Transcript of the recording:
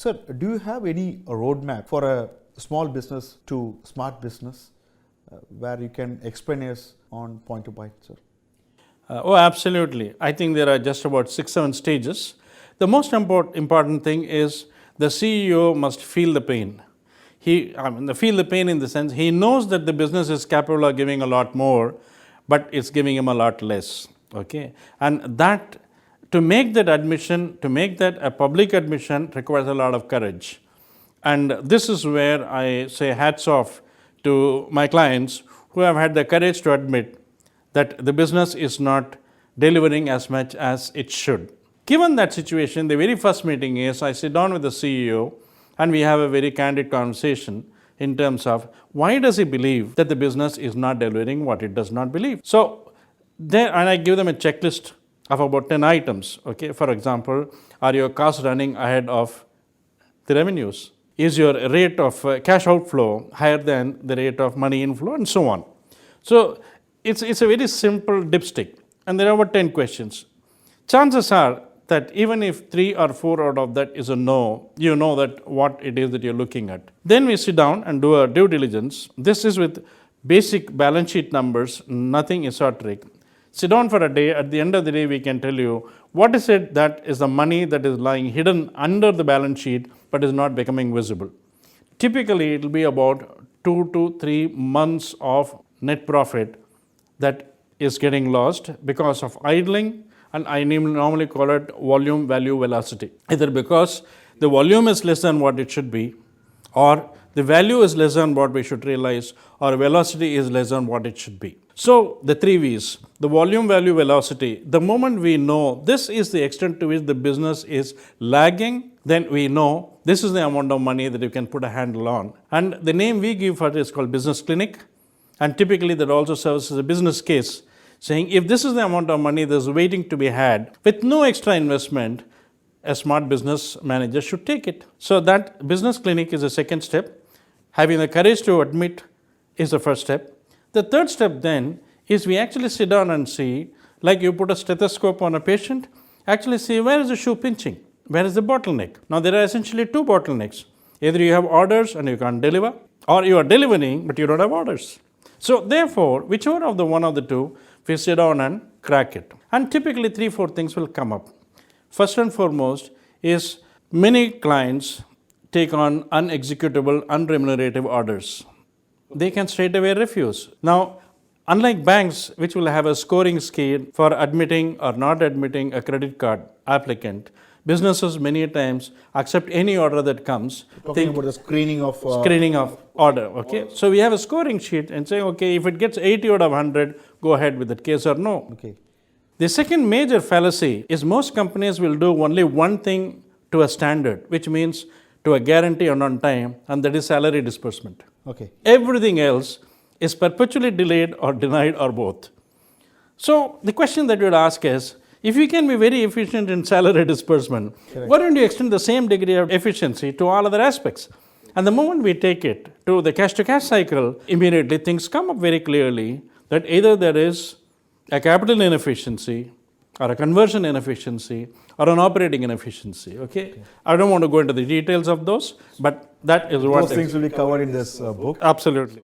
Sir, do you have any roadmap for a small business to smart business where you can explain us on point to point, sir? Absolutely. I think there are just about 6-7 stages. The most important thing is the CEO must feel the pain. Feel the pain in the sense he knows that the business is capable of giving a lot more, but it's giving him a lot less. Okay, and that to make that admission, to make that a public admission, requires a lot of courage. And this is where I say hats off to my clients who have had the courage to admit that the business is not delivering as much as it should. Given that situation, the very first meeting is I sit down with the CEO and we have a very candid conversation in terms of why does he believe that the business is not delivering what it does not believe. So there, and I give them a checklist of about 10 items. Okay, for example, are your costs running ahead of the revenues? Is your rate of cash outflow higher than the rate of money inflow, and so on. So it's a very simple dipstick, and there are about 10 questions. Chances are that even if 3 or 4 out of that is a no, you know that what it is that you're looking at. Then we sit down and do a due diligence. This is with basic balance sheet numbers, nothing esoteric. Sit down for a day. At the end of the day, we can tell you what is it that is the money that is lying hidden under the balance sheet but is not becoming visible. Typically, it will be about 2 to 3 months of net profit that is getting lost because of idling, and I normally call it volume, value, velocity. Either because the volume is less than what it should be, or the value is less than what we should realize, or velocity is less than what it should be. So the 3 V's, the volume, value, velocity, the moment we know this is the extent to which the business is lagging, then we know this is the amount of money that you can put a handle on. And the name we give for it is called business clinic, and typically that also serves as a business case, saying if this is the amount of money that's waiting to be had with no extra investment, a smart business manager should take it. So that business clinic is the second step. Having the courage to admit is the first step. The third step then is we actually sit down and see, like you put a stethoscope on a patient, actually see where is the shoe pinching, where is the bottleneck. Now there are essentially 2 bottlenecks. Either you have orders and you can't deliver, or you are delivering but you don't have orders. So therefore, whichever of the one of the 2, we sit down and crack it. And typically 3-4 things will come up. First and foremost is many clients take on unexecutable, unremunerative orders. They can straight away refuse. Now, unlike banks, which will have a scoring scale for admitting or not admitting a credit card applicant, businesses many times accept any order that comes. Talking about the screening of order. Okay, so we have a scoring sheet and say, okay, if it gets 80 out of 100, go ahead with it, yes or no. Okay. The second major fallacy is most companies will do only one thing to a standard, which means to a guarantee on time, and that is salary disbursement. Okay. Everything else is perpetually delayed or denied or both. So the question that you would ask is, if you can be very efficient in salary disbursement, correct, why don't you extend the same degree of efficiency to all other aspects? And the moment we take it to the cash-to-cash cycle, immediately things come up very clearly that either there is a capital inefficiency, or a conversion inefficiency, or an operating inefficiency. Okay? I don't want to go into the details of those, but that is what those things will be covered in this book. Absolutely.